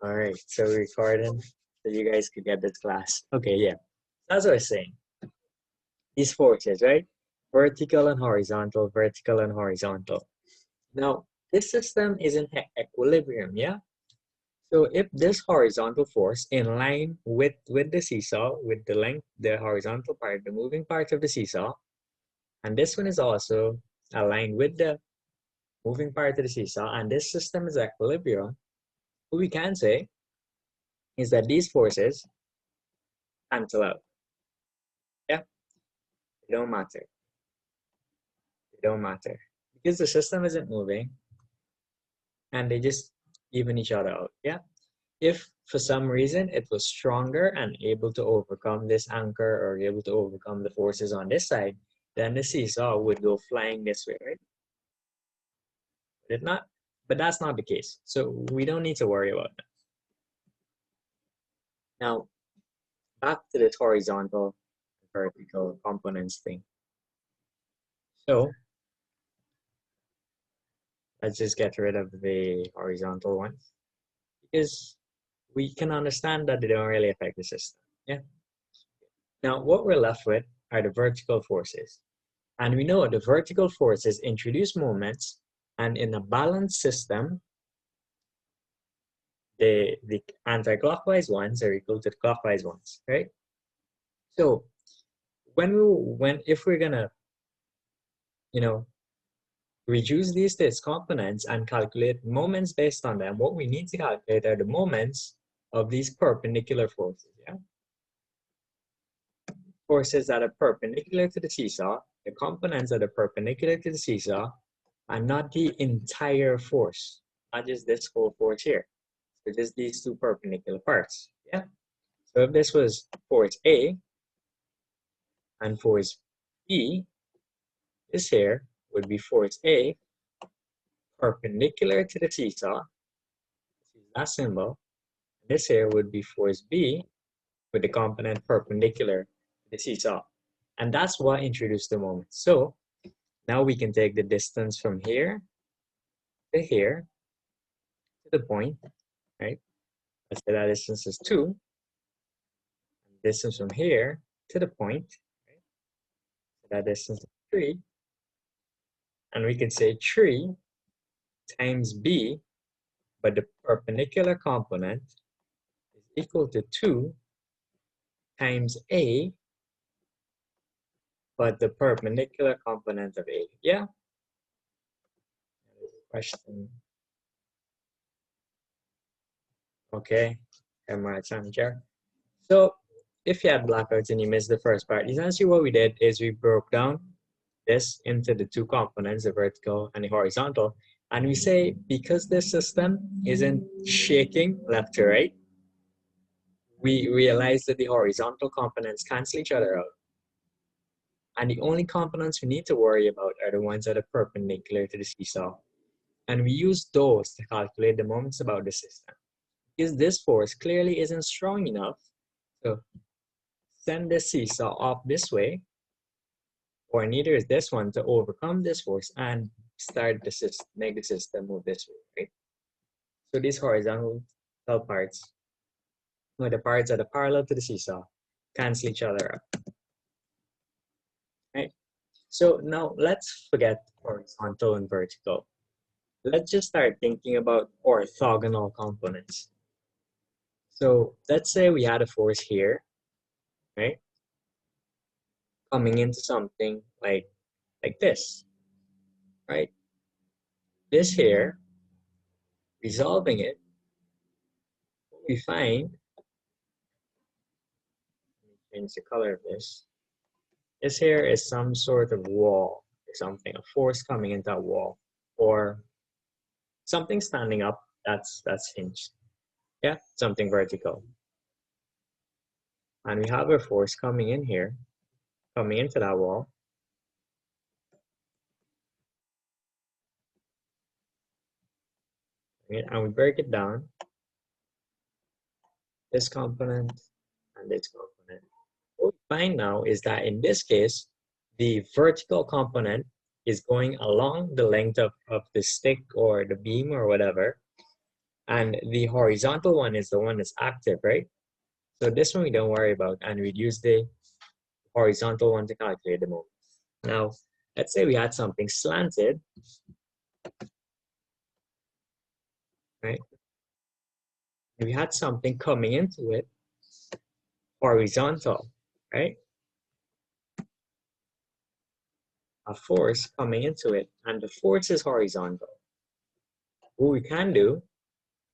All right, so we're recording so you guys could get this class. Okay, yeah. That's what I was saying. These forces, right? Vertical and horizontal, vertical and horizontal. Now, this system is in equilibrium, yeah? So if this horizontal force in line with the seesaw, with the length, the horizontal part, the moving part of the seesaw, and this one is also aligned with the moving part of the seesaw, and this system is equilibrium, what we can say is that these forces cancel out. Yeah, they don't matter. They don't matter because the system isn't moving, and they just even each other out. Yeah. If for some reason it was stronger and able to overcome this anchor or able to overcome the forces on this side, then the seesaw would go flying this way, right? But not, but that's not the case. So we don't need to worry about that. Now, back to this horizontal vertical components thing. So let's just get rid of the horizontal ones because we can understand that they don't really affect the system. Yeah. Now, what we're left with are the vertical forces. And we know the vertical forces introduce moments, and in a balanced system, the anti-clockwise ones are equal to the clockwise ones, right? So if we're gonna, reduce these to its components and calculate moments based on them, what we need to calculate are the moments of these perpendicular forces, yeah? Forces that are perpendicular to the seesaw, the components that are perpendicular to the seesaw, and not the entire force, not just this whole force here. So just these two perpendicular parts, yeah? So if this was force A and force B, this here would be force A perpendicular to the seesaw, that symbol. This here would be force B with the component perpendicular to the seesaw. And that's what introduced the moment. So now we can take the distance from here to here to the point, right? Let's say that distance is 2. Distance from here to the point, right? So that distance is 3. And we can say 3 times B, but the perpendicular component is equal to 2 times A, but the perpendicular component of A. Yeah? Question. Okay, camera time here. So if you had blackouts and you missed the first part, essentially what we did is we broke down this into the two components, the vertical and the horizontal. And we say, because this system isn't shaking left to right, we realize that the horizontal components cancel each other out. And the only components we need to worry about are the ones that are perpendicular to the seesaw. And we use those to calculate the moments about the system. Because this force clearly isn't strong enough to send the seesaw off this way, or neither is this one to overcome this force and start the system, make the system move this way, right? So these horizontal parts, or the parts that are parallel to the seesaw, cancel each other out, right? So now let's forget horizontal and vertical. Let's just start thinking about orthogonal components. So let's say we had a force here, right? Coming into something like this, right? This here, resolving it, what we find, change the color of this. This here is some sort of wall or something, a force coming into a wall, or something standing up that's hinged. Yeah, something vertical. And we have a force coming in here, coming into that wall. And we break it down. This component and this component. What we find now is that in this case, the vertical component is going along the length of the stick or the beam or whatever, And the horizontal one is the one that's active, right? So this one we don't worry about, and we'd use the horizontal one to calculate the moment. Now, let's say we had something slanted, right? We had something coming into it horizontal, right? A force coming into it, and the force is horizontal. What we can do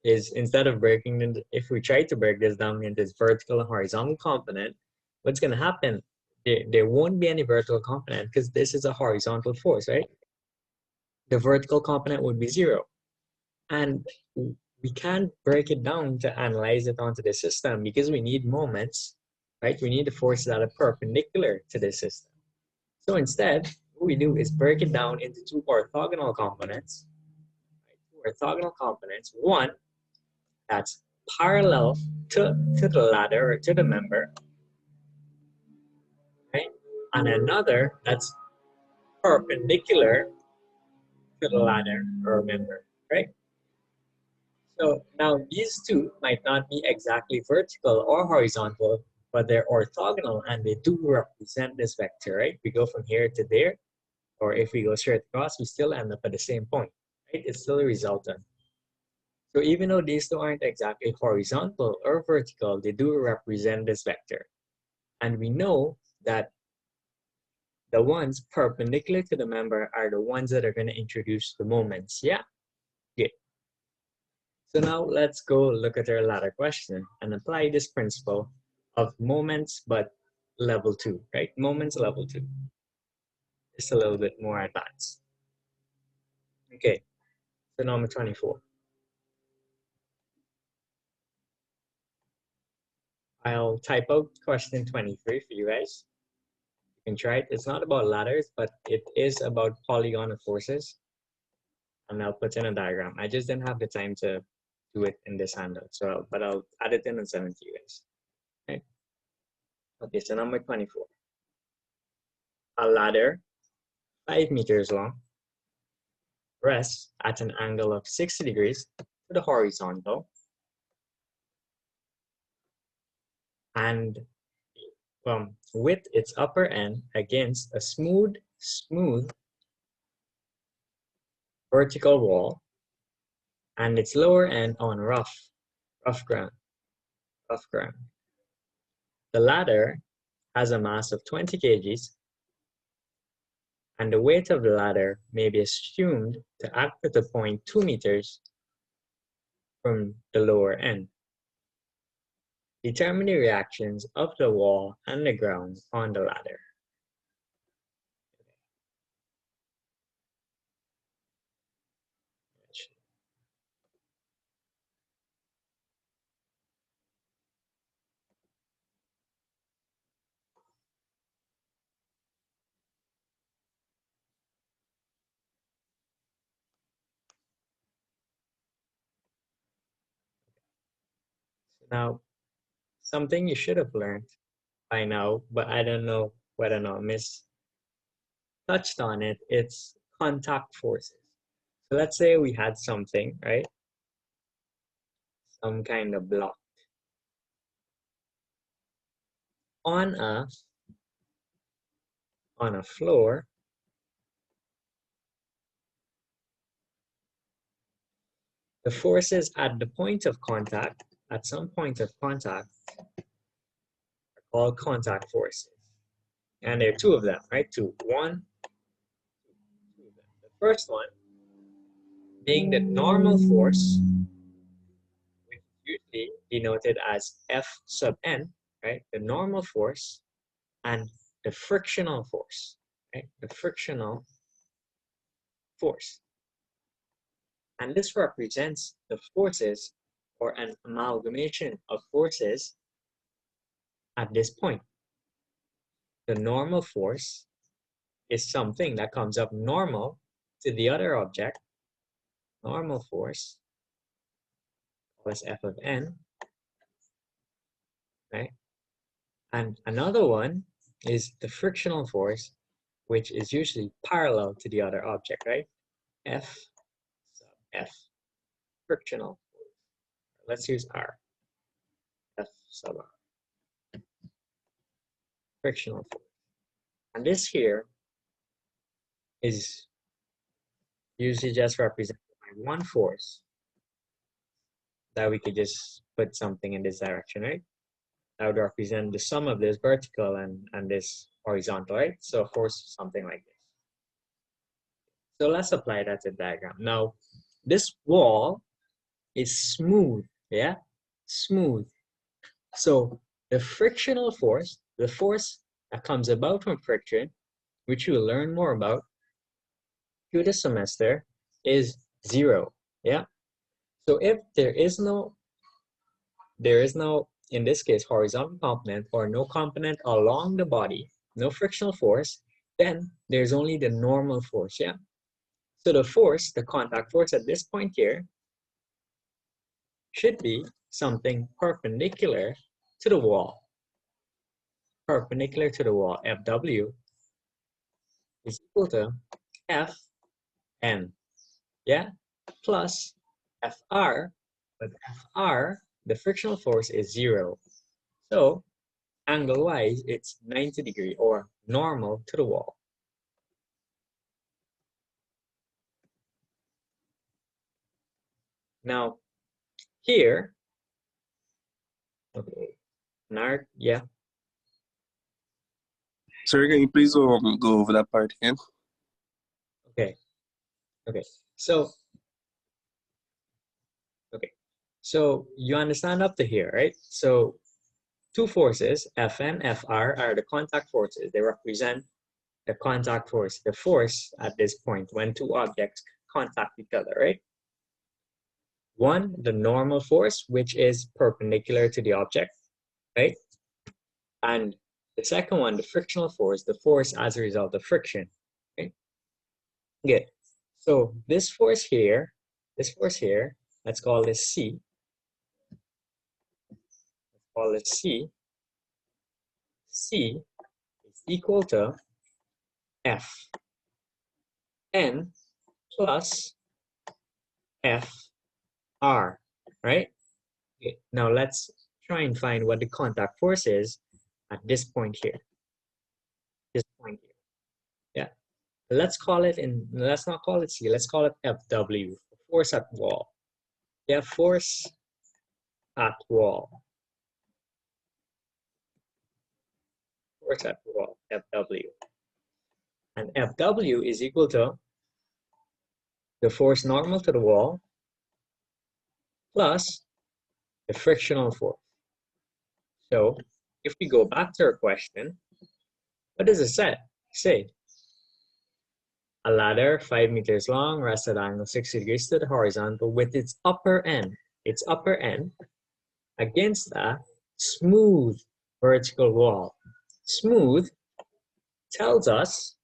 is, instead of breaking into, if we try to break this down into this vertical and horizontal component, what's going to happen? There won't be any vertical component because this is a horizontal force, right? The vertical component would be 0. And we can't break it down to analyze it onto the system because we need moments, right? We need the forces that are perpendicular to the system. So instead, what we do is break it down into two orthogonal components. Right? Two orthogonal components. One that's parallel to the ladder or to the member, right? And another that's perpendicular to the ladder or member, right? So now these two might not be exactly vertical or horizontal, but they're orthogonal and they do represent this vector, right? We go from here to there, or if we go straight across, we still end up at the same point, right? It's still a resultant. So even though these two aren't exactly horizontal or vertical, they do represent this vector. And we know that the ones perpendicular to the member are the ones that are going to introduce the moments. Yeah, good. So now let's go look at our ladder question and apply this principle of moments, but level 2, right? Moments level 2. Just a little bit more advanced. Okay, so number 24. I'll type out question 23 for you guys. You can try it. It's not about ladders, but it is about polygonal forces. And I'll put in a diagram. I just didn't have the time to do it in this handout. So, but I'll add it in and send it to you guys. Okay. Okay, so number 24. A ladder 5 meters long rests at an angle of 60 degrees to the horizontal and with its upper end against a smooth vertical wall and its lower end on rough ground. The ladder has a mass of 20 kgs and the weight of the ladder may be assumed to act at a point 2 meters from the lower end. Determine the reactions of the wall and the ground on the ladder. Now, something you should have learned by now, but I don't know whether or not Miss touched on it, it's contact forces. So let's say we had something, right? Some kind of block on a floor. The forces at the point of contact, at some point of contact, are called contact forces. And there are two of them, right? Two of them. The first one being the normal force, which is usually denoted as F sub n, right? The normal force, and the frictional force, right? The frictional force. And this represents the forces or an amalgamation of forces at this point. The normal force is something that comes up normal to the other object, normal force, plus F of n, right? And another one is the frictional force, which is usually parallel to the other object, right? F sub F, frictional force. Let's use R. F sub R. Frictional force. And this here is usually just represented by one force that we could just put something in this direction, right? That would represent the sum of this vertical and this horizontal, right? So a force is something like this. So let's apply that to the diagram. Now, this wall is smooth, yeah? Smooth. So the frictional force, the force that comes about from friction, which you'll learn more about through the semester, is 0, yeah? So if there is no, in this case, horizontal component or no component along the body, no frictional force, then there's only the normal force, yeah? So the force, the contact force at this point here, should be something perpendicular to the wall. Perpendicular to the wall, Fw is equal to Fn, yeah? Plus Fr, but Fr, the frictional force is 0. So angle-wise, it's 90 degree or normal to the wall. Now, here, okay, yeah. Sir, can you please go over that part again? Okay, so you understand up to here, right? So two forces, Fn, Fr, are the contact forces. They represent the contact force, the force at this point when two objects contact each other, right? One, the normal force, which is perpendicular to the object, right? And the second one, the frictional force, the force as a result of friction, right? Good. So this force here, let's call this C. Let's call it C. C is equal to F N plus F R, right? Okay. Now let's try and find what the contact force is at this point here. This point here. Yeah. Let's not call it C, let's call it FW, force at wall. Yeah, force at wall. Force at wall, FW. And FW is equal to the force normal to the wall plus the frictional force. So if we go back to our question, what does it say? A ladder 5 meters long rests at angle 60 degrees to the horizontal with its upper end against a smooth vertical wall. Smooth tells us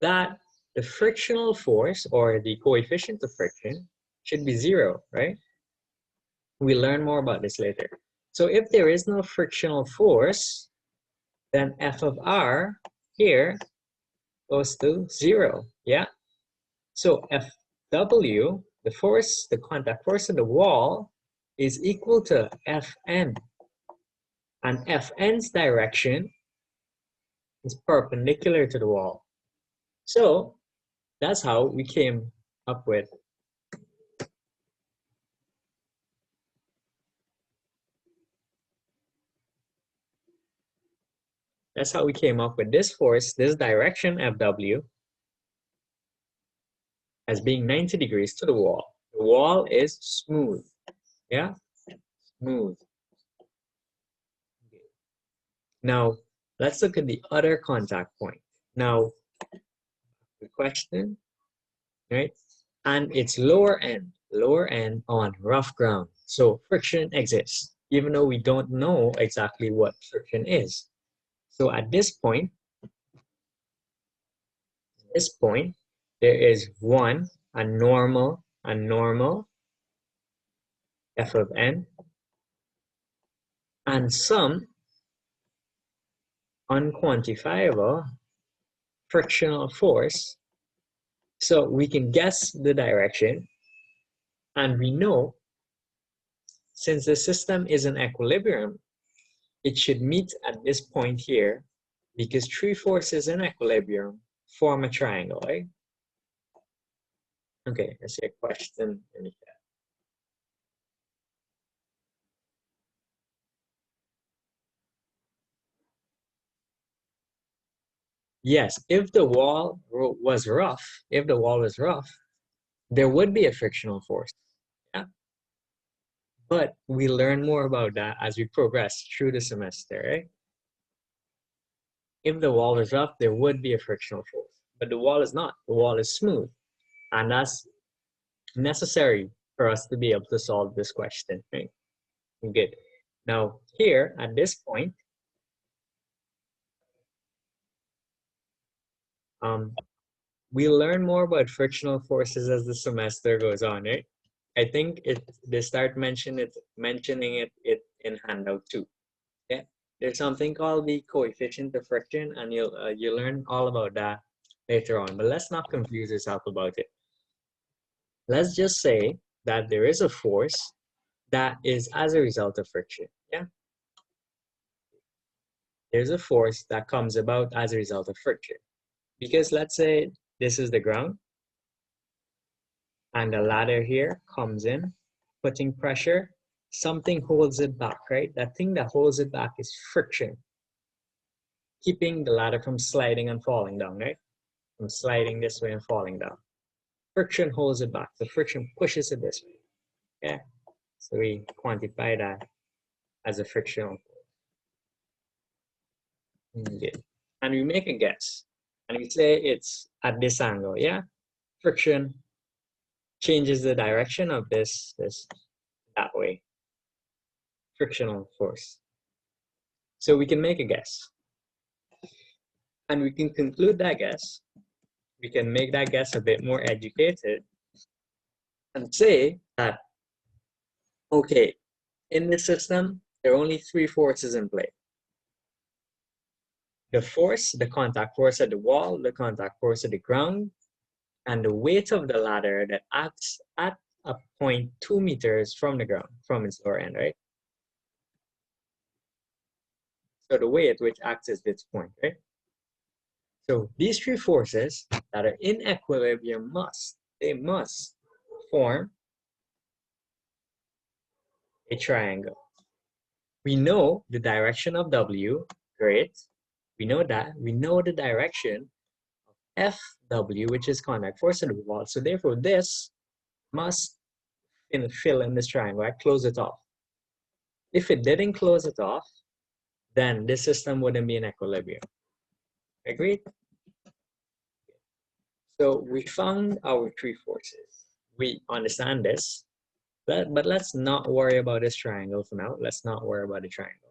that the frictional force or the coefficient of friction should be 0, right? We'll learn more about this later. So if there is no frictional force, then F of R here goes to 0, yeah? So Fw, the force, the contact force of the wall, is equal to Fn. And Fn's direction is perpendicular to the wall. So that's how we came up with this force, this direction Fw, as being 90 degrees to the wall. The wall is smooth, yeah? Smooth. Okay. Now, let's look at the other contact point. Now, the question, right? And it's lower end on rough ground. So friction exists, even though we don't know exactly what friction is. So at this point, there is a normal F of n, and some unquantifiable frictional force. So we can guess the direction, and we know since the system is in equilibrium, it should meet at this point here because three forces in equilibrium form a triangle, right? Okay, let's see a question in the chat. Yes, if the wall was rough, there would be a frictional force. Yeah. But we learn more about that as we progress through the semester, right? If the wall is rough, there would be a frictional force. But the wall is not. The wall is smooth. And that's necessary for us to be able to solve this question, right? Good. Now, here at this point, we learn more about frictional forces as the semester goes on, right? I think they start mentioning it in handout 2. Yeah, there's something called the coefficient of friction, and you'll learn all about that later on. But let's not confuse yourself about it. Let's just say that there is a force that is as a result of friction. Yeah, there's a force that comes about as a result of friction. Because let's say this is the ground, and the ladder here comes in, putting pressure. Something holds it back, right? That thing that holds it back is friction, keeping the ladder from sliding and falling down, right? From sliding this way and falling down. Friction holds it back. The friction pushes it this way. Yeah. So we quantify that as a frictional force. Good. And we make a guess. And we say it's at this angle. Yeah. Friction changes the direction of this that way. Frictional force. So we can make a guess. And we can conclude that guess. We can make that guess a bit more educated and say that, okay, in this system, there are only three forces in play. The force, the contact force at the wall, the contact force at the ground, and the weight of the ladder that acts at a point 2 meters from the ground, from its lower end, right? So the weight which acts at this point, right? So these three forces that are in equilibrium must form a triangle. We know the direction of W, great. We know that. We know the direction of FW, which is contact force at the wall. So therefore, this must fill in this triangle, right? Close it off. If it didn't close it off, then this system wouldn't be in equilibrium. Agreed? So we found our three forces. We understand this, but let's not worry about this triangle for now. Let's not worry about the triangle.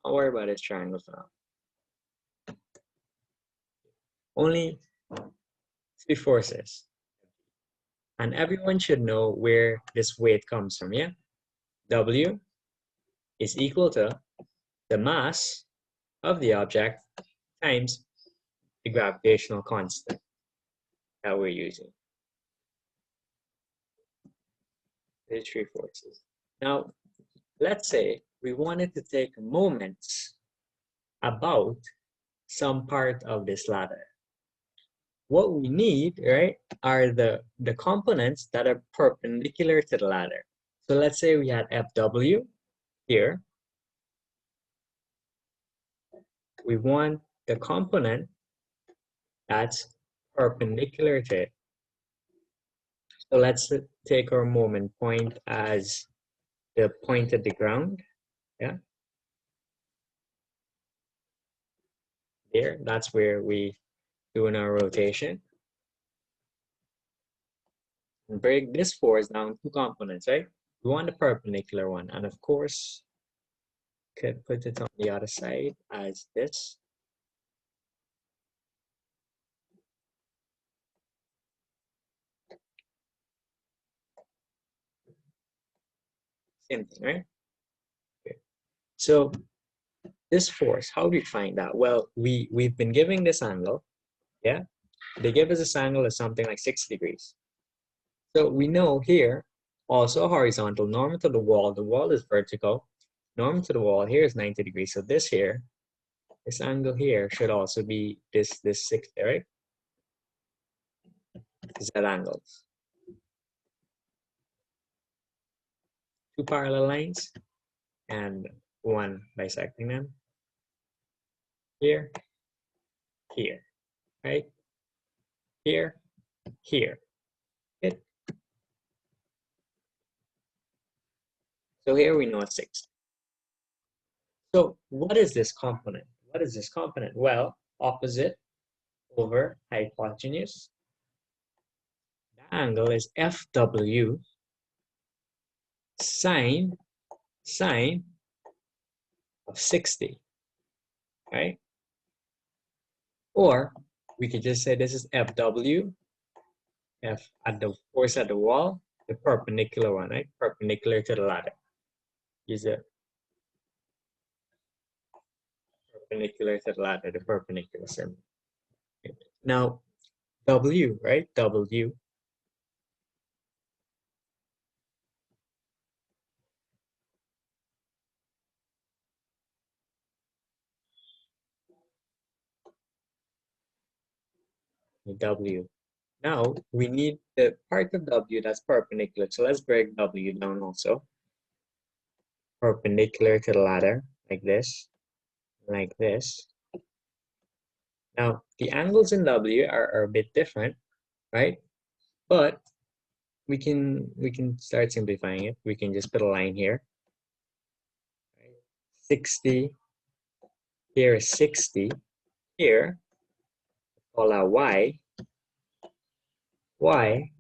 Don't worry about this triangle for now. Only three forces. And everyone should know where this weight comes from, yeah? W is equal to the mass of the object times the gravitational constant that we're using. There's three forces. Now, let's say we wanted to take moments about some part of this ladder. What we need, right, are the components that are perpendicular to the ladder. So let's say we had FW here. We want the component that's perpendicular to it. So let's take our moment point as the point at the ground. Yeah. There, that's where we doing our rotation. And break this force down two components, right? We want the perpendicular one, and of course, could put it on the other side as this. Same thing, right? So this force, how do we find that? Well, we've been giving this angle, yeah? They give us this angle as something like 6 degrees. So we know here, also horizontal, normal to the wall is vertical, normal to the wall here is 90 degrees. So this here, this angle here should also be this 60, right? Z angles. Two parallel lines and one bisecting them. Here, here, right? Here, here. Good. So here we know it's 6. So what is this component? What is this component? Well, opposite over hypotenuse. The angle is FW sine of 60, right? Or we could just say this is FW, F at the force at the wall, the perpendicular one, right? Perpendicular to the ladder. Use it perpendicular to the ladder, the perpendicular symbol. Now, W, right? W. W. Now, we need the part of W that's perpendicular. So let's break W down also. Perpendicular to the ladder, like this, like this. Now, the angles in W are a bit different, right? But we can start simplifying it. We can just put a line here. 60, here is 60, here, call out Y. Y,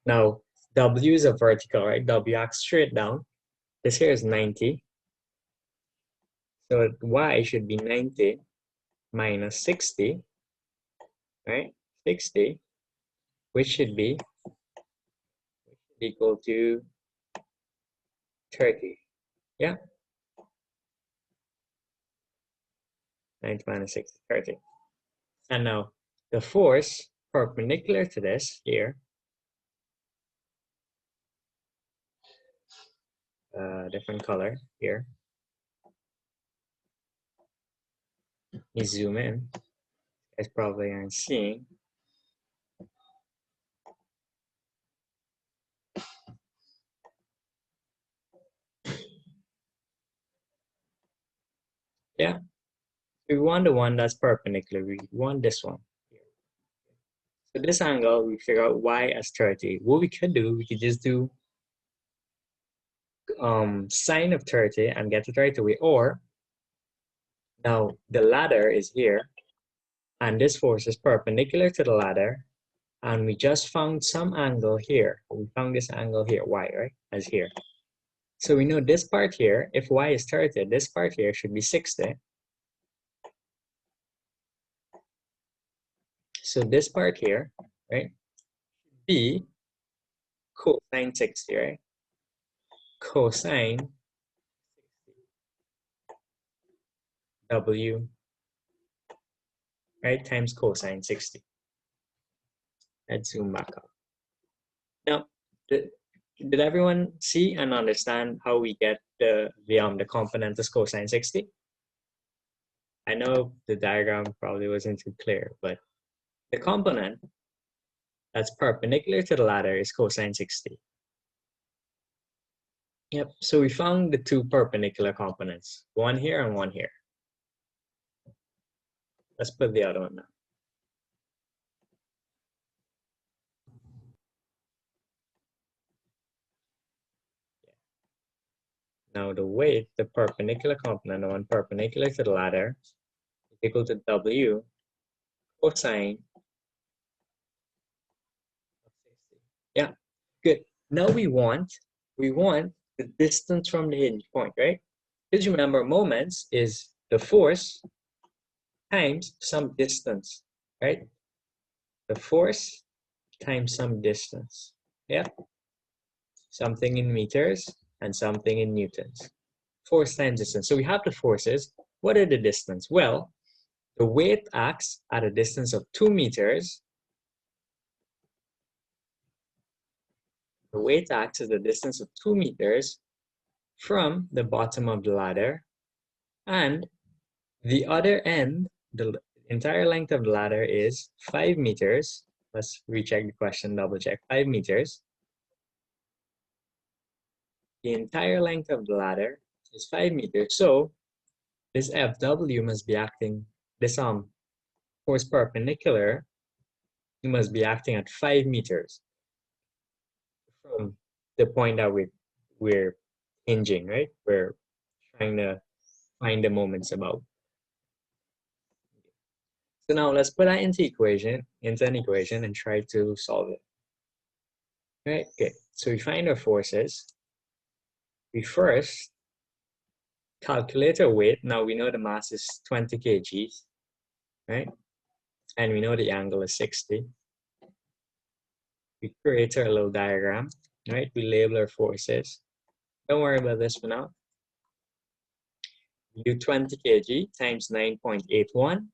now W is a vertical, right? W acts straight down. This here is 90. So Y should be 90 minus 60, right? 60, which should be equal to 30. Yeah. 90 minus 60, 30. And now the force perpendicular to this here, different color here. You zoom in, you guys probably aren't seeing. Yeah, we want the one that's perpendicular. We want this one. So this angle, we figure out Y as 30. What we could do, we could just do sine of 30 and get it right away. Or now the ladder is here, and this force is perpendicular to the ladder, and we just found some angle here. We found this angle here, Y, right, as here. So we know this part here, if Y is 30, this part here should be 60. So this part here, right, be cosine 60, right? Cosine W, right, times cosine 60. Let's zoom back up. Now, did everyone see and understand how we get the component as cosine 60? I know the diagram probably wasn't too clear, but the component that's perpendicular to the ladder is cosine 60. Yep, so we found the two perpendicular components, one here and one here. Let's put the other one now. Now the weight, the perpendicular component, the one perpendicular to the ladder, is equal to W cosine of 60. Yeah, good. Now we want the distance from the hinge point, right? Because remember, moments is the force times some distance, right? The force times some distance. Yeah. Something in meters and something in newtons. Force times distance. So we have the forces. What are the distance? Well, the weight acts at a distance of 2 meters. The weight acts at a distance of 2 meters from the bottom of the ladder, and the other end, the entire length of the ladder is 5 meters. Let's recheck the question, double check. 5 meters. The entire length of the ladder is 5 meters. So this FW must be acting, this force perpendicular, it must be acting at 5 meters from the point that we're hinging, right? We're trying to find the moments about. So now let's put that into an equation and try to solve it. Right? Okay. So we find our forces. We first calculate our weight. Now we know the mass is 20 kgs, right? And we know the angle is 60. We create our little diagram, right? We label our forces. Don't worry about this for now. We do 20 kg times 9.81,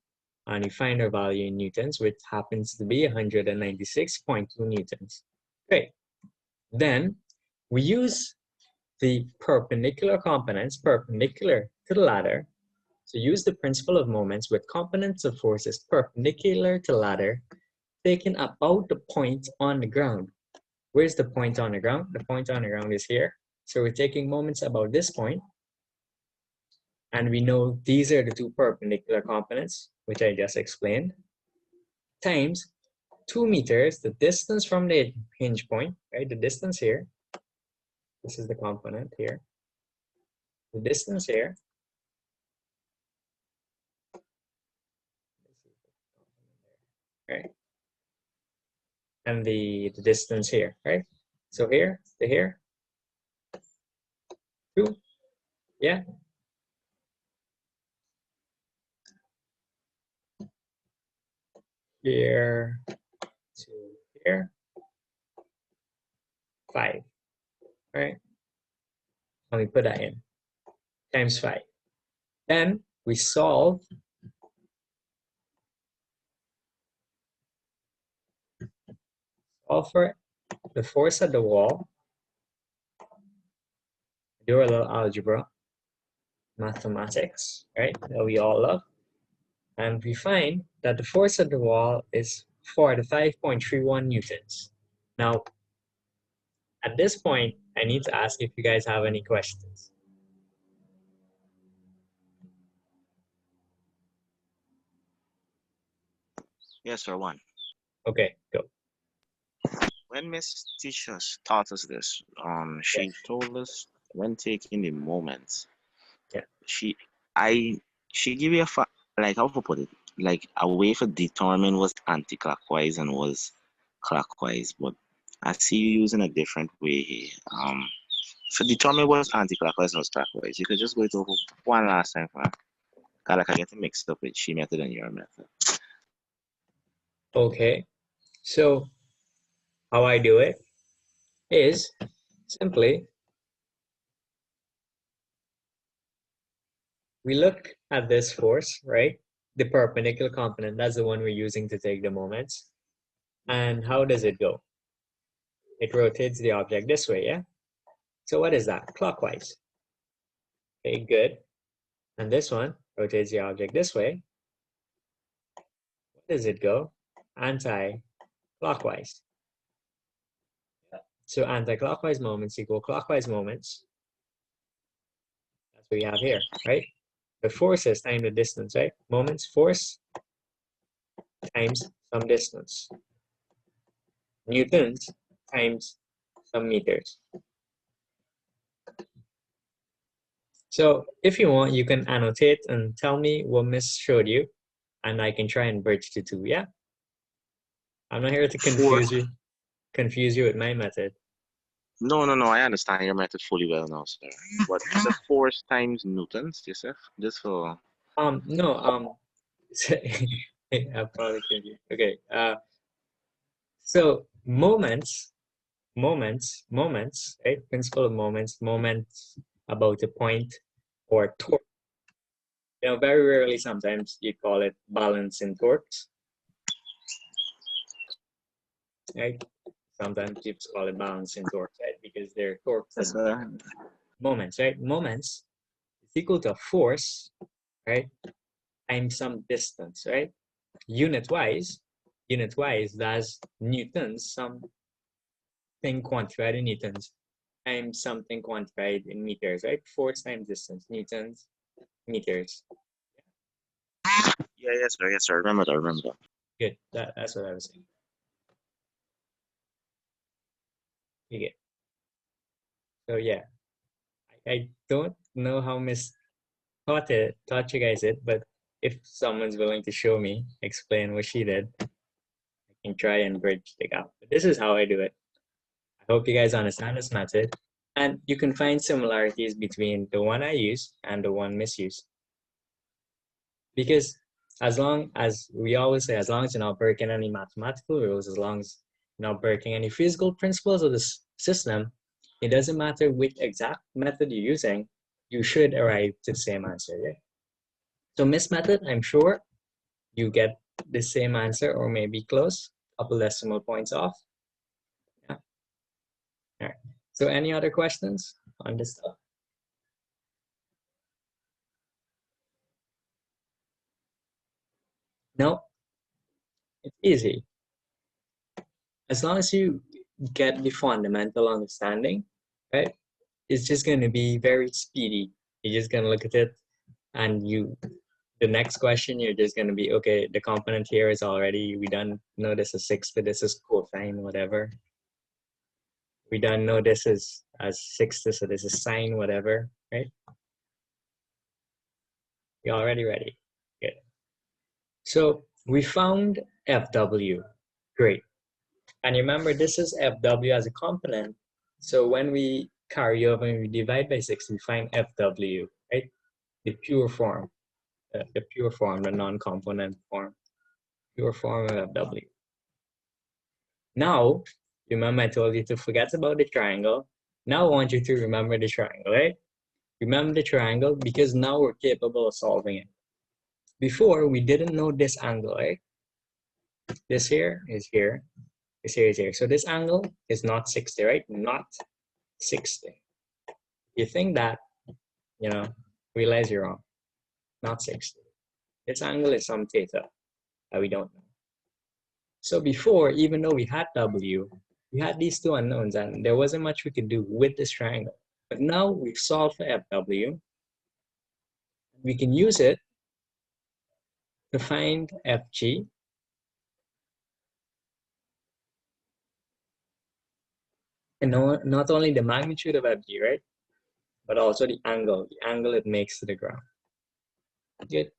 and we find our value in newtons, which happens to be 196.2 newtons. Great. Then we use the perpendicular components perpendicular to the ladder. So use the principle of moments with components of forces perpendicular to the ladder, taken about the point on the ground. Where's the point on the ground? The point on the ground is here. So we're taking moments about this point, and we know these are the two perpendicular components, which I just explained, times 2 meters, the distance from the hinge point, right? The distance here. This is the component here. The distance here. Right? And the distance here, right? So here to here, 2, yeah. Here to here, 5, right? And we put that in, times 5. Then we solve for the force at the wall. Do a little algebra, mathematics, right? That we all love. And we find that the force at the wall is 45.31 newtons. Now, at this point, I need to ask if you guys have any questions. Yes, sir, one. Okay, go. When Miss Teachers taught us this, she told us when taking the moments, Yeah. she gave you like, how to put it, like a way for determine was anti-clockwise and was clockwise, but I see you using a different way here. For determine was anti-clockwise and was clockwise, you could just go it over one last time for me. Cause like I get it mixed up with she method and your method. Okay, so how I do it is simply we look at this force, right? The perpendicular component, that's the one we're using to take the moments. And how does it go? It rotates the object this way, yeah? So what is that? Clockwise. Okay, good. And this one rotates the object this way. What does it go? Anti-clockwise. So anti-clockwise moments equal clockwise moments. That's what we have here, right? The forces times the distance, right? Moments, force times some distance. Newtons times some meters. So if you want, you can annotate and tell me what Miss showed you, and I can try and bridge the two, yeah? I'm not here to confuse you with my method. No, I understand your method fully well now, sir. But the force times newtons, Joseph, just for No, I'll probably kill you. Okay, so moments, right? Principle of moments about a point or torque. You know, very rarely, sometimes you call it balancing torques, right? Sometimes people call it balancing torques, right? Because they're torques Yes, that sir. moments, right? Moments is equal to force, right? Times some distance, right? Unit-wise, that's newtons, something quantified in newtons, times something quantified in meters, right? Force times distance, newtons, meters. Yeah, yes, sir. Yes, sir. Remember that. Remember that. Good. That's what I was saying. You get. So yeah, I don't know how Miss taught you guys it, but if someone's willing to show me, explain what she did, I can try and bridge the gap. But this is how I do it. I hope you guys understand this method. And you can find similarities between the one I use and the one misused. Because as long as we always say, as long as you're not breaking any mathematical rules, as long as you're not breaking any physical principles of the system, it doesn't matter which exact method you're using, you should arrive to the same answer. Yeah? So Miss method, I'm sure you get the same answer or maybe close, a couple decimal points off. Yeah. All right. So any other questions on this stuff? No, it's easy. As long as you get the fundamental understanding, right? It's just going to be very speedy. You're just going to look at it and the next question, you're just going to be, okay, the component here is already, we done know this is 60, this is cosine, whatever. We done know this is as 60, so this is sine, whatever, right? You're already ready. Good. So we found FW. Great. And remember, this is FW as a component. So when we carry over and we divide by 6, we find FW, right? The pure form, the non-component form, pure form of FW. Now, remember I told you to forget about the triangle. Now I want you to remember the triangle, right? Remember the triangle because now we're capable of solving it. Before, we didn't know this angle, right? This here is here, this here is here. So this angle is not 60, right? Not 60. You think that, you know, realize you're wrong. Not 60. This angle is some theta that we don't know. So before, even though we had W, we had these two unknowns and there wasn't much we could do with this triangle. But now we've solved for FW. We can use it to find FG. And not only the magnitude of FG, right? But also the angle it makes to the ground. Good.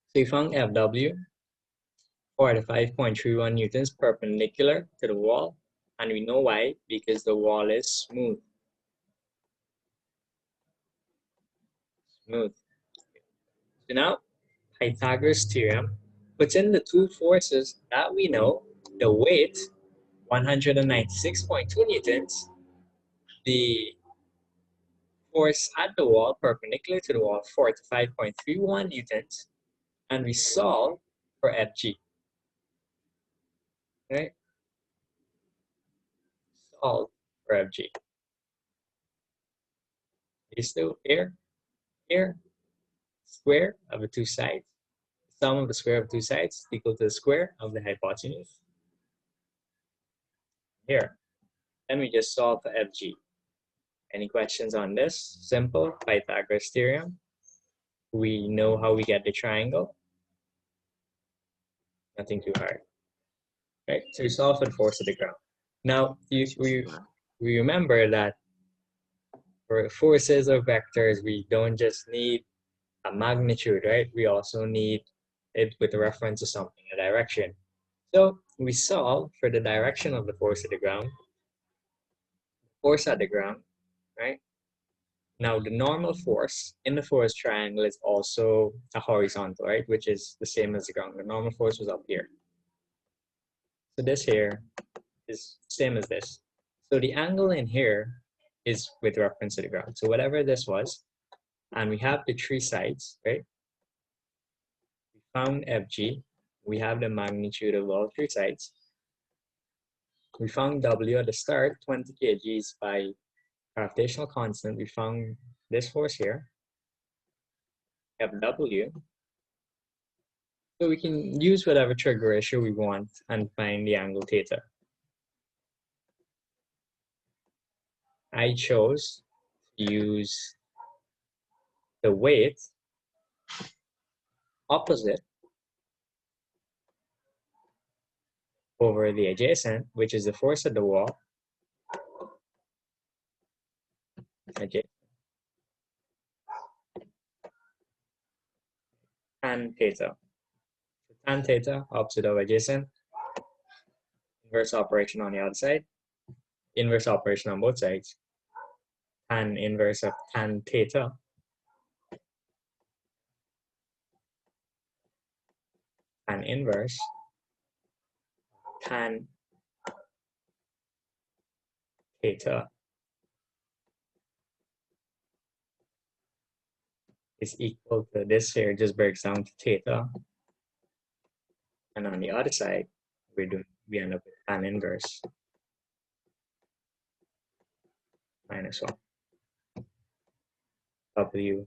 So we found FW, 45.31 newtons perpendicular to the wall. And we know why, because the wall is smooth. Smooth. So now, Pythagoras theorem puts in the two forces that we know, the weight, 196.2 newtons, the force at the wall, perpendicular to the wall, 45.31 newtons, and we solve for Fg. Right? Solve for Fg. Is still here, square of the two sides. Sum of the square of two sides is equal to the square of the hypotenuse. Here. Then we just solve for Fg. Any questions on this? Simple Pythagoras theorem. We know how we get the triangle. Nothing too hard. Right? So we solve for the force of the ground. Now, we remember that for forces or vectors, we don't just need a magnitude, right? We also need it with reference to something, a direction. So we solve for the direction of the force of the ground, force at the ground, right? Now the normal force in the force triangle is also a horizontal, right? Which is the same as the ground. The normal force was up here. So this here is same as this. So the angle in here is with reference to the ground. So whatever this was, and we have the three sides, right? We found FG. We have the magnitude of all three sides. We found W at the start, 20 kgs by gravitational constant. We found this force here, FW. So we can use whatever trigger ratio we want and find the angle theta. I chose to use the weight opposite over the adjacent, which is the force at the wall, adjacent, tan theta. So tan theta, opposite of adjacent, inverse operation on the other side, inverse operation on both sides, tan inverse of tan theta, tan inverse, tan theta is equal to this here, just breaks down to theta. And on the other side, we end up with tan inverse minus 1 W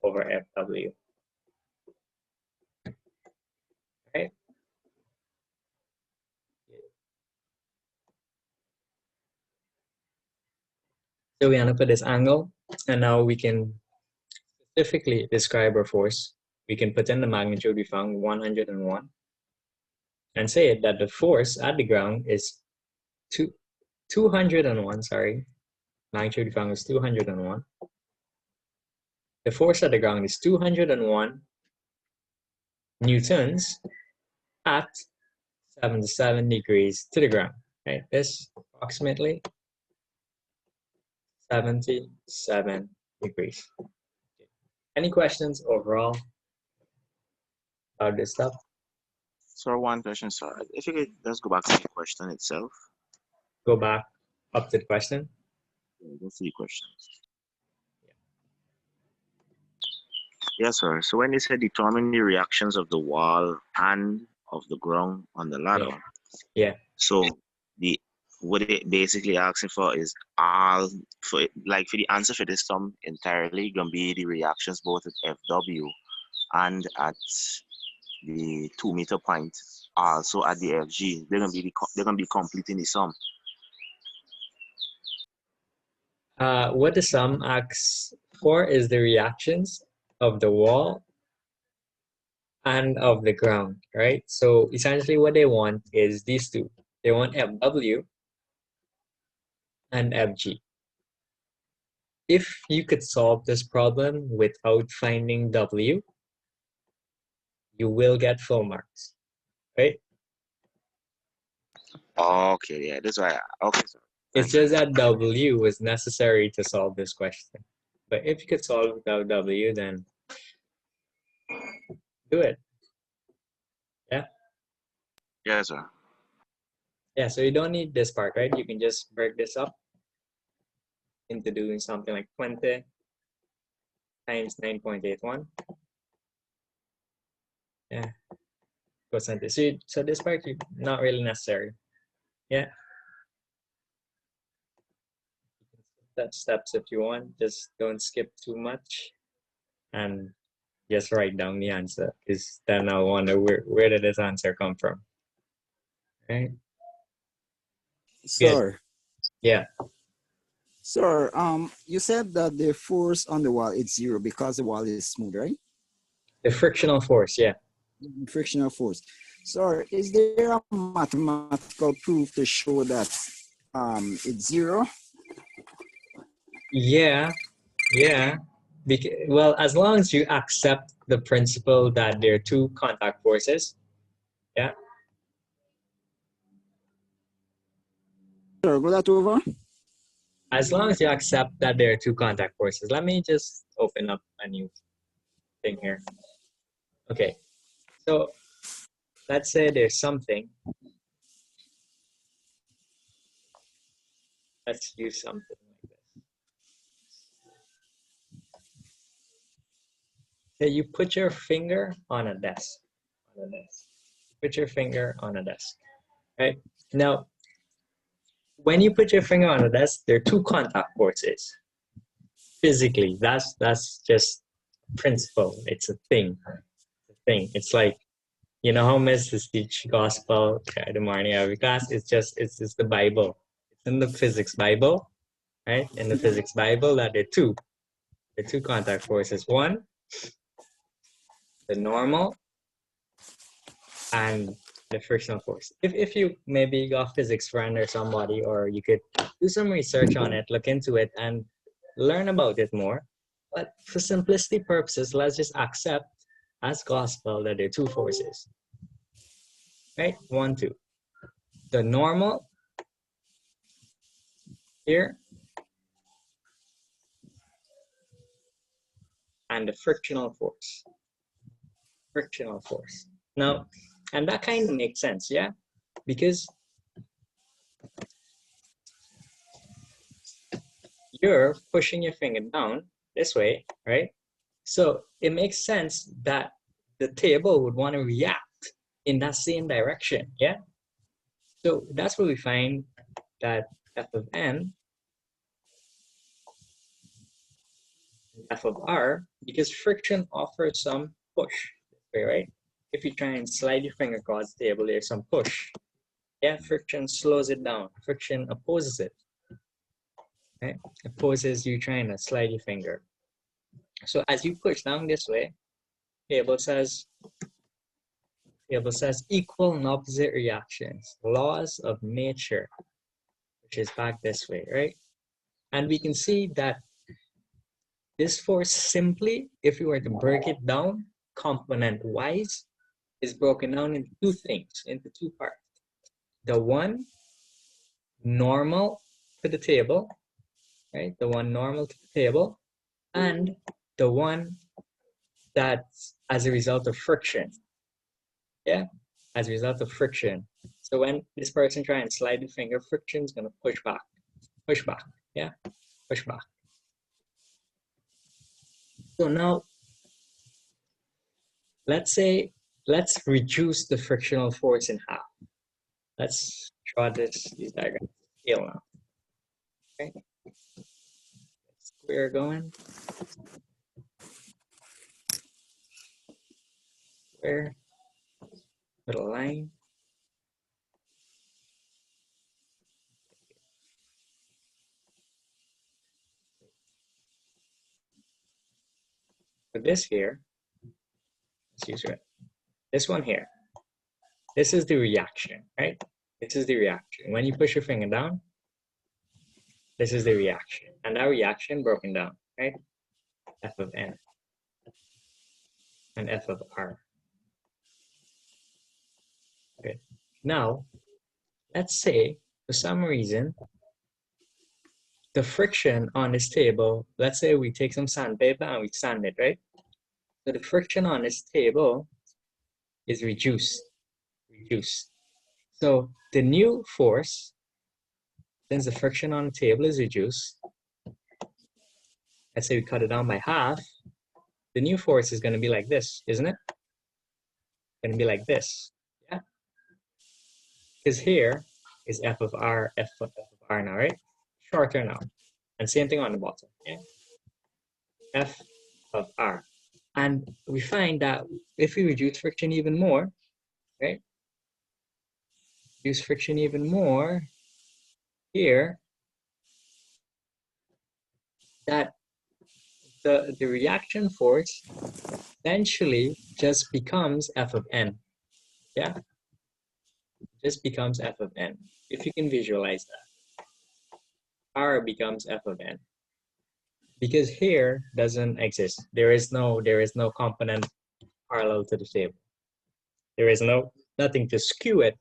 over FW. Right? So we end up with this angle, and now we can specifically describe our force. We can put in the magnitude we found, 101, and say that the force at the ground is 201, sorry. Magnitude we found is 201. The force at the ground is 201 newtons at 77 degrees to the ground, right? This approximately 77 degrees. Any questions overall about this stuff? So one question, sir. If you could just go back to the question itself. Go back up to the question. The three questions. Yes, sir. So when they said determine the reactions of the wall and of the ground on the ladder, Yeah. so what it basically asking for is all for the answer for this sum entirely gonna be the reactions both at FW and at the 2 meter point, also at the FG. They're gonna be completing the sum. What the sum asks for is the reactions of the wall and of the ground, right? So essentially what they want is these two. They want FW and FG. If you could solve this problem without finding W, you will get full marks, right? Okay, yeah, that's why. Okay, sir. It's just that W was necessary to solve this question. But if you could solve without W, then do it. Yeah? Yes, sir. Yeah, so you don't need this part, right? You can just break this up into doing something like 20 times 9.81. Yeah, percentage. So this part is not really necessary. Yeah. That steps if you want, just don't skip too much and just write down the answer, because then I'll wonder where did this answer come from. Right? Sir. Yeah. Sir, you said that the force on the wall is 0 because the wall is smooth, right? The frictional force, yeah. Frictional force. Sir, is there a mathematical proof to show that it's 0? Yeah, yeah. Well, as long as you accept the principle that there are two contact forces, yeah. Sir, go that over. As long as you accept that there are two contact forces. Let me just open up a new thing here. Okay, so let's say there's something. Let's use something like this. that you put your finger on a desk. Put your finger on a desk, right? Now, when you put your finger on a desk, there are two contact forces. Physically, that's just principle. It's a thing. It's like, you know how Mrs. teach gospel the morning every class? It's just the Bible. It's in the physics Bible, right? In the physics Bible, that there are two contact forces. One, the normal, and the frictional force. If you maybe got a physics friend or somebody, or you could do some research on it, look into it, and learn about it more. But for simplicity purposes, let's just accept as gospel that there are two forces, right? 1, 2. The normal here and the frictional force. Frictional force. Now, and that kind of makes sense, yeah? Because you're pushing your finger down this way, right? So it makes sense that the table would want to react in that same direction, yeah? So that's where we find that f of n, f of r, because friction offers some push, right? If you try and slide your finger across the table, there's some push. Yeah, friction slows it down. Friction opposes it, right? Opposes you trying to slide your finger. So as you push down this way, table says equal and opposite reactions, laws of nature, which is back this way, right? And we can see that this force simply, if we were to break it down component-wise, is broken down into two things, into two parts. The one normal to the table, right? The one normal to the table, and the one that's as a result of friction. Yeah, as a result of friction. So when this person tries and slide the finger, friction is going to push back, yeah, push back. So now, let's reduce the frictional force in half. Let's draw these diagrams scale now. Okay, square going. Square, little line. For this here, let's use it. This one here. This is the reaction, right? This is the reaction. When you push your finger down, this is the reaction. And that reaction broken down, right? F of n and F of r. Okay. Now, let's say for some reason, the friction on this table, let's say we take some sandpaper and we sand it, right? So the friction on this table is reduced. So the new force, since the friction on the table is reduced, let's say we cut it down by half, the new force is going to be like this, isn't it? Going to be like this, yeah? Because here is F of R, F of R now, right? Shorter now. And same thing on the bottom, yeah? F of R. And we find that if we reduce friction even more, right? Reduce friction even more here, that the reaction force essentially just becomes F of n. Yeah? Just becomes F of n. If you can visualize that. R becomes F of n. Because here doesn't exist. There is no component parallel to the table. There is nothing to skew it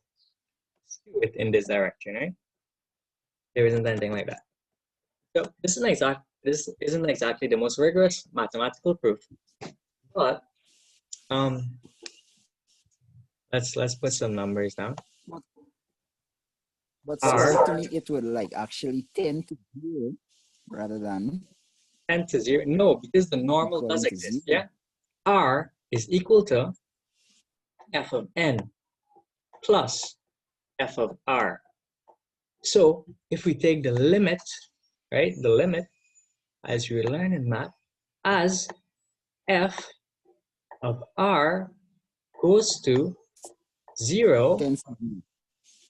in this direction, right? There isn't anything like that. So this isn't exactly the most rigorous mathematical proof, but let's put some numbers down. But certainly it would like actually tend to 0 rather than 10 to 0. No, because the normal does exist. Yeah, R is equal to f of n plus f of r. So if we take the limit, right, the limit, as we learn in math, as f of r goes to 0, Cancel.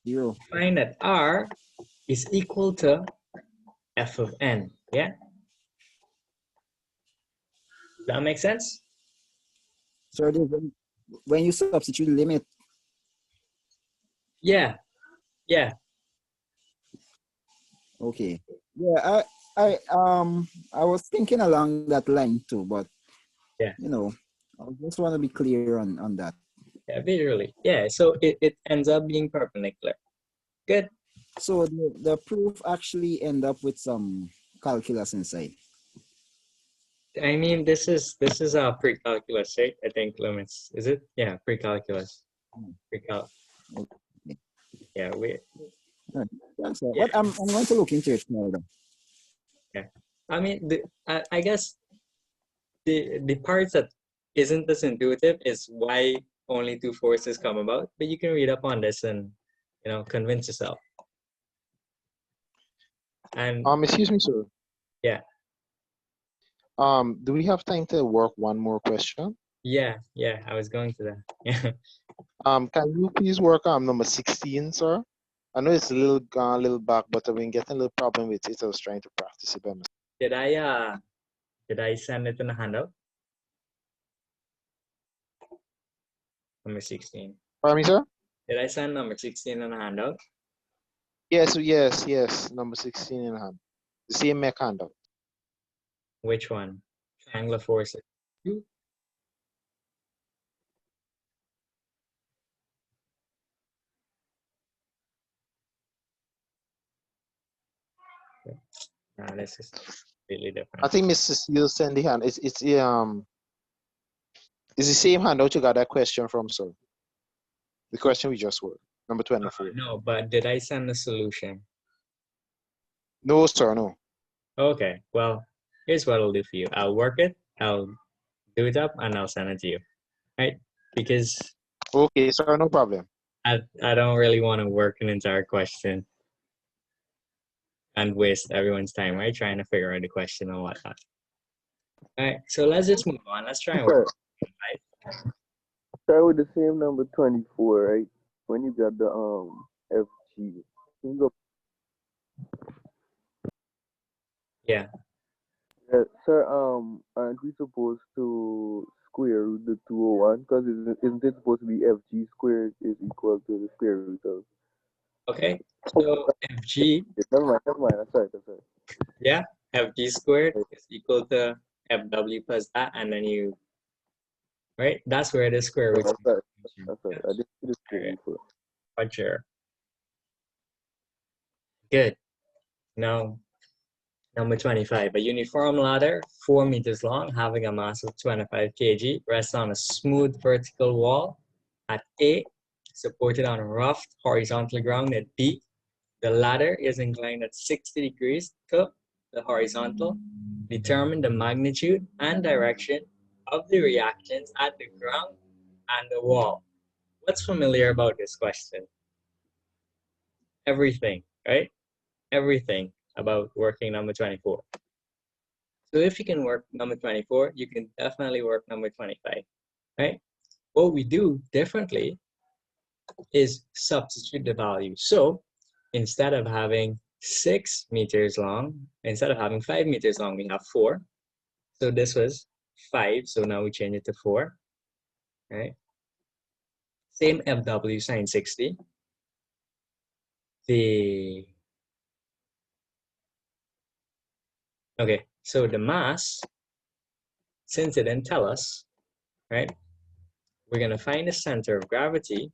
0. find that r is equal to f of n. Yeah? Does that make sense? So when you substitute limit, Yeah. Yeah. okay. Yeah, I was thinking along that line too, but Yeah. you know, I just want to be clear on that. Yeah, visually. Yeah, so it ends up being perpendicular. Good. So the proof actually end up with some calculus inside. I mean, this is a pre-calculus, right? I think limits. Is it? Yeah, pre-calculus. Pre-cal. Okay. Yeah, we. That's all. Yeah. But I'm going to look into it more. Yeah. I mean, I guess the parts that isn't as intuitive is why only two forces come about. But you can read up on this and convince yourself. And Excuse me, sir. yeah. Do we have time to work one more question? Yeah, I was going to that. Yeah. Can you please work on number 16, sir? I know it's a little back, but I've been getting a little problem with it. I was trying to practice it by myself. Did I send it in a handout? Number 16. Pardon me, sir? Did I send number 16 in a handout? Yes. Number 16 in hand. The same MEC handout. Which one? Triangular forces. Two? This is completely different. I think Mr. Steele sent the hand. It's the same handout you got that question from, sir. The question we just worked. Number 24. No, but did I send the solution? No, sir, no. Okay, well, here's what I'll do for you. I'll work it, I'll do it up, and I'll send it to you, right? Because Okay, sir, no problem. I don't really want to work an entire question and waste everyone's time, right? Trying to figure out the question and whatnot. All right, so let's just move on. Let's try and work. Right? Start with the same number 24, right? When you got the FG. Can you go? Yeah. Sir, aren't we supposed to square root the 201? Because isn't it supposed to be FG squared is equal to the square root of? Okay, so FG, Never mind. I'm sorry. yeah, FG squared is equal to FW plus that, and then you, right? That's where the square root. I'm sorry. I didn't see the square root before. Roger. Good. Now, number 25, a uniform ladder, 4 meters long, having a mass of 25 kg, rests on a smooth vertical wall at A, supported on rough horizontal ground at B. The ladder is inclined at 60 degrees to the horizontal. Determine the magnitude and direction of the reactions at the ground and the wall. What's familiar about this question? Everything, right? Everything about working number 24. So if you can work number 24, you can definitely work number 25, right? What we do differently is substitute the value. So instead of having 6 meters long, instead of having 5 meters long, we have 4. So this was 5, so now we change it to 4, right? Same FW sine 60. Okay, so the mass, since it didn't tell us, right? We're gonna find the center of gravity,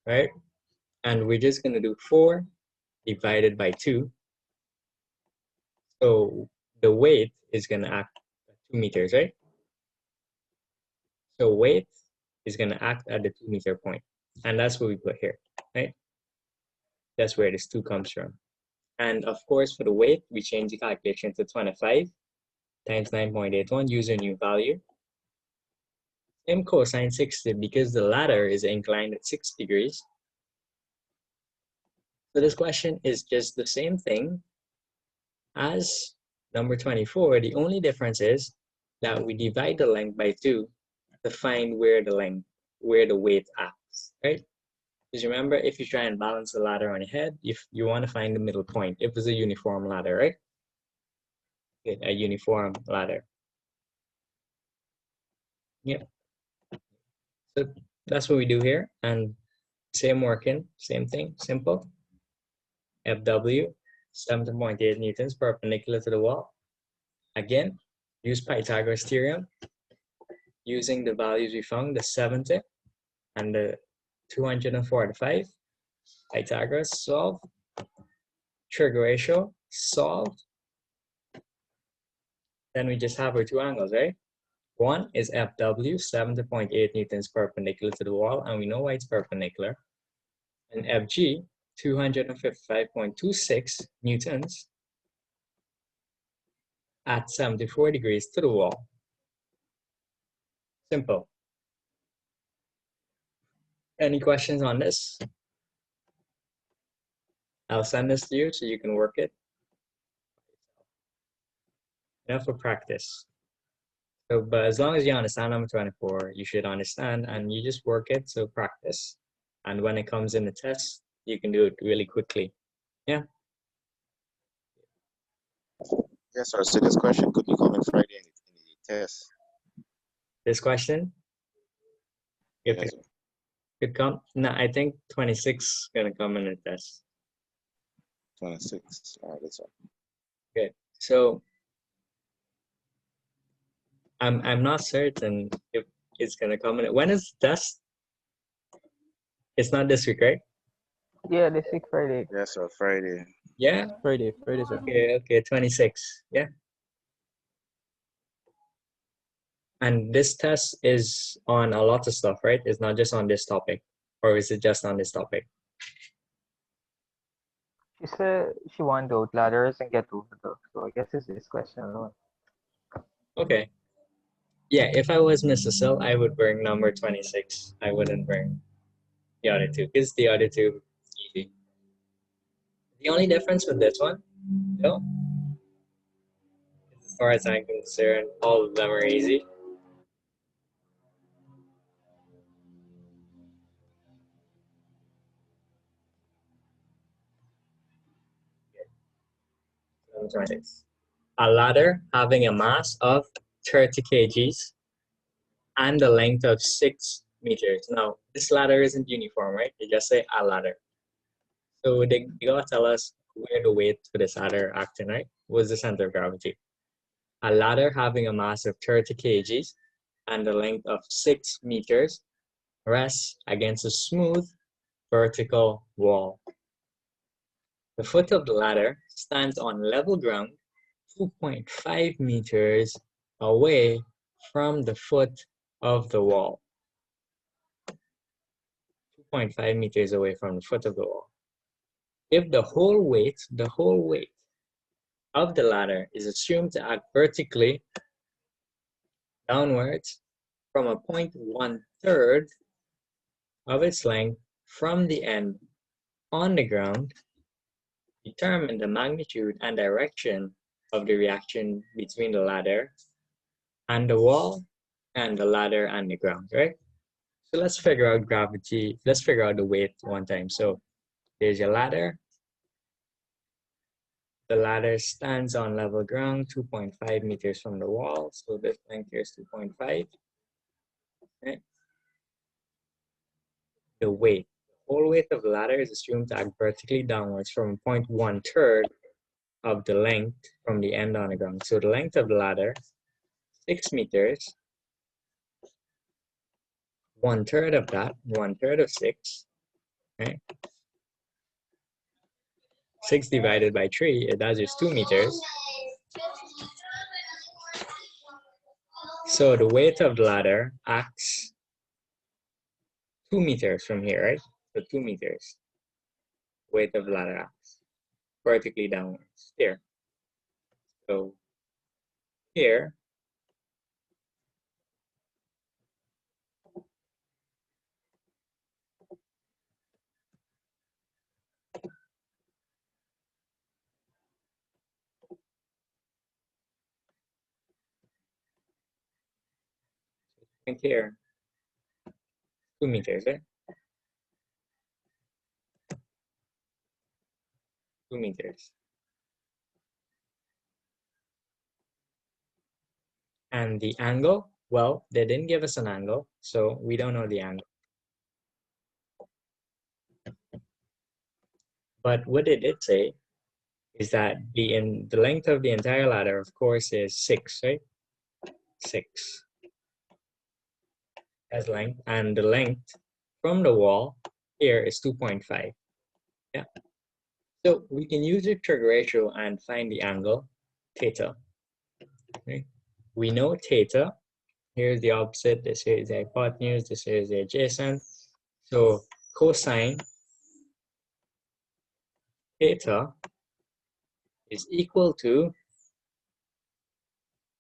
right? And we're just gonna do 4 divided by 2. So the weight is gonna act at 2 meters, right? So weight is gonna act at the 2 meter point. And that's what we put here, right? That's where this 2 comes from. And of course, for the weight, we change the calculation to 25 times 9.81, use a new value. Same cosine 60 because the ladder is inclined at 6 degrees. So this question is just the same thing as number 24. The only difference is that we divide the length by 2 to find where the weight acts, right? Because remember, if you try and balance the ladder on your head, if you want to find the middle point, if it's a uniform ladder, right? Okay, a uniform ladder. Yeah. So that's what we do here. And same working, same thing, simple. FW, 7.8 newtons perpendicular to the wall. Again, use Pythagoras theorem. Using the values we found, the 70 and the 245. Pythagoras, solve. Trig ratio, solve. Then we just have our two angles, right? One is FW, 70.8 newtons perpendicular to the wall, and we know why it's perpendicular. And FG, 255.26 newtons at 74 degrees to the wall. Simple. Any questions on this? I'll send this to you so you can work it. Enough for practice. So, but as long as you understand number 24, you should understand, and you just work it, so practice. And when it comes in the test, you can do it really quickly. Yeah? Yes, sir. So this question could be coming Friday in the test. This question? If Yes, it sir. could come? No, I think 26 is going to come in the test. 26. All right, that's all. Good. So, I'm not certain if it's going to come in. When is the test? It's not this week, right? Yeah, this week Friday. Yes, sir. Friday. Yeah? Friday, sir. Okay, 26. Yeah. And this test is on a lot of stuff, right? It's not just on this topic. Or is it just on this topic? She said she wanted to ladders and get over those. So I guess it's this question alone. Okay. Yeah, if I was Mrs. Sill, I would bring number 26. I wouldn't bring the other two, because the other two easy. The only difference with this one, though, as far as I'm concerned, all of them are easy. Number 26. A ladder having a mass of 30 kgs and a length of 6 meters. Now, this ladder isn't uniform, right? They just say a ladder. So they gotta tell us where the weight for this ladder acting, right? What's the center of gravity? A ladder having a mass of 30 kgs and a length of 6 meters rests against a smooth vertical wall. The foot of the ladder stands on level ground 2.5 meters away from the foot of the wall. 2.5 meters away from the foot of the wall. If the whole weight of the ladder is assumed to act vertically downwards from a point 1/3 of its length from the end on the ground, determine the magnitude and direction of the reaction between the ladder and the wall and the ladder and the ground, right? So let's figure out gravity. Let's figure out the weight one time. So there's your ladder. The ladder stands on level ground 2.5 meters from the wall. So this length here is 2.5. Okay. The weight. The whole weight of the ladder is assumed to act vertically downwards from 0.1/3 of the length from the end on the ground. So the length of the ladder, 6 meters. 1/3 of that, 1/3 of 6, right? 6 divided by 3, that is 2 meters. So the weight of the ladder acts 2 meters from here, right? So 2 meters. Weight of the ladder acts. vertically downwards here. So here, and here, 2 meters, right? 2 meters. And the angle, well, they didn't give us an angle, so we don't know the angle. But what they did say is that the length of the entire ladder, of course, is 6, right? 6 as length, and the length from the wall here is 2.5. Yeah. So we can use the trig ratio and find the angle theta. Okay. We know theta. Here's the opposite. This here is the hypotenuse. This here is the adjacent. So cosine theta is equal to,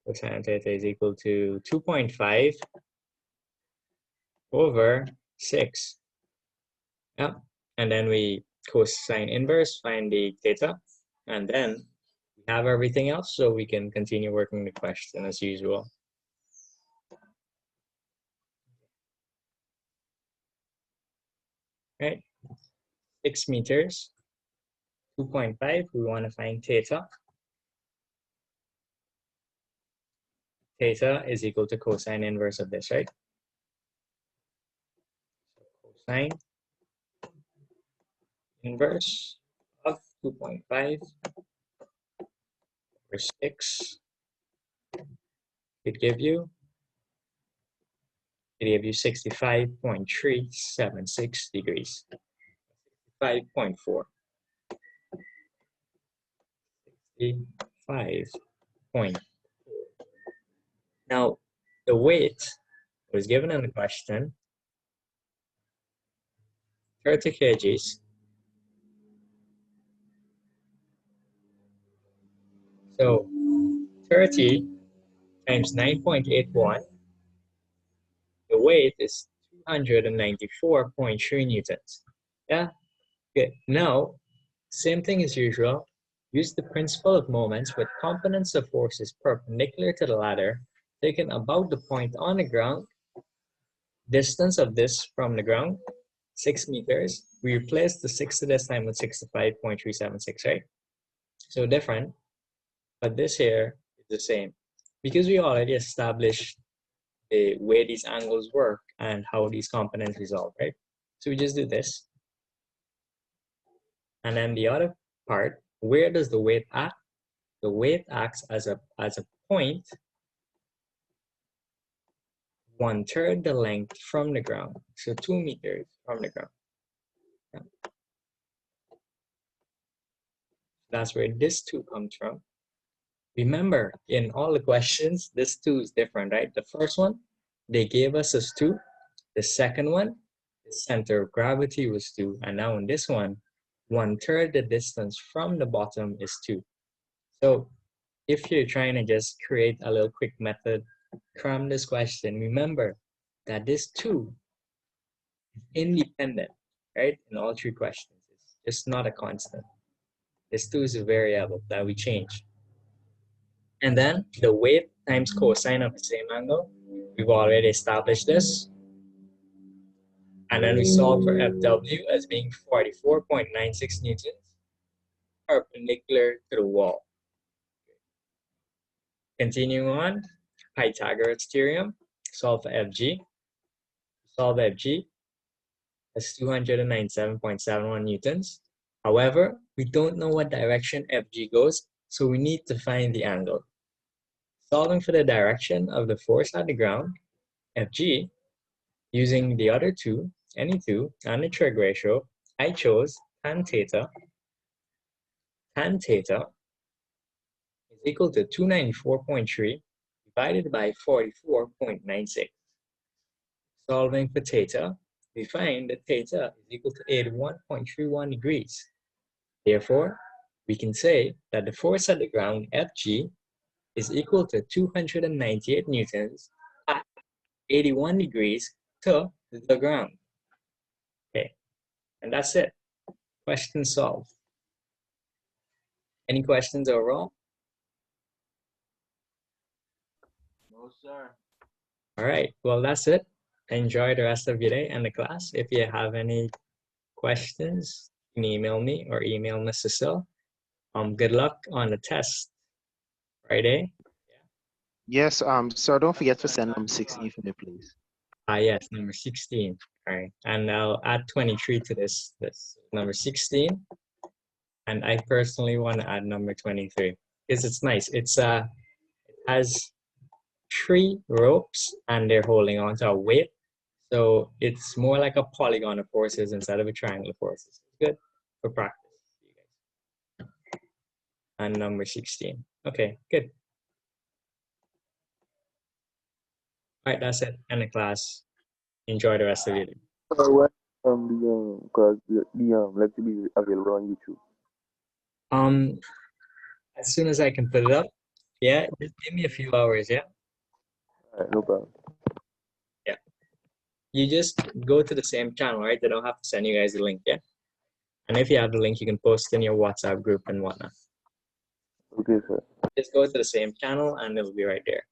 cosine theta is equal to 2.5 over 6. Yeah. And then we cosine inverse, find the theta, and then we have everything else, so we can continue working the question as usual. Right, 6 meters, 2.5, we want to find theta. Theta is equal to cosine inverse of this, right? Cosine inverse of 2.5 over 6 it give you 65.376 degrees. 5.4. 65 point. Now, the weight was given in the question, 30 kgs. So 30 times 9.81, the weight is 294.3 newtons. Yeah, good. Now, same thing as usual. Use the principle of moments with components of forces perpendicular to the ladder, taken about the point on the ground. Distance of this from the ground, 6 meters. We replace the 6 to this time with 65.376, right? So different, but this here is the same. Because we already established the way these angles work and how these components resolve, right? So we just do this. And then the other part, where does the weight act? The weight acts as a point 1/3 the length from the ground. So 2 meters from the ground. Yeah. That's where this 2 comes from. Remember, in all the questions, this 2 is different, right? The first one, they gave us as 2. The second one, the center of gravity was 2. And now in this one, 1/3 the distance from the bottom is 2. So if you're trying to just create a little quick method, cram this question, remember that this 2 is independent, right? In all 3 questions, it's just not a constant. This 2 is a variable that we change. And then the weight times cosine of the same angle. We've already established this. And then we solve for FW as being 44.96 newtons perpendicular to the wall. Continuing on, Pythagoras theorem, solve for FG. Solve FG as 297.71 newtons. However, we don't know what direction FG goes, so we need to find the angle. Solving for the direction of the force at the ground, FG, using the other 2, any 2, and the trig ratio, I chose tan theta. Tan theta is equal to 294.3 divided by 44.96. Solving for theta, we find that theta is equal to 81.31 degrees. Therefore, we can say that the force at the ground, Fg, is equal to 298 newtons at 81 degrees to the ground. Okay, and that's it. Question solved. Any questions overall? No, sir. All right, well, that's it. Enjoy the rest of your day and the class. If you have any questions, you can email me or email Mr. Sill. Good luck on the test Friday. Yes, sir, don't forget to send them 16 for me, please. Yes, number 16. All right, and I'll add 23 to this number 16. And I personally want to add number 23 because it's nice. It has 3 ropes and they're holding on to a weight. So it's more like a polygon of forces instead of a triangle of forces. Good for practice. And number 16. Okay, good. All right, that's it. End the class. Enjoy the rest of your day. When because the lecture be available on YouTube. As soon as I can put it up, yeah, just give me a few hours, yeah? Alright, no problem. Yeah. You just go to the same channel, right? They don't have to send you guys the link, yeah? And if you have the link, you can post in your WhatsApp group and whatnot. Okay, sir. Just go to the same channel and it'll be right there.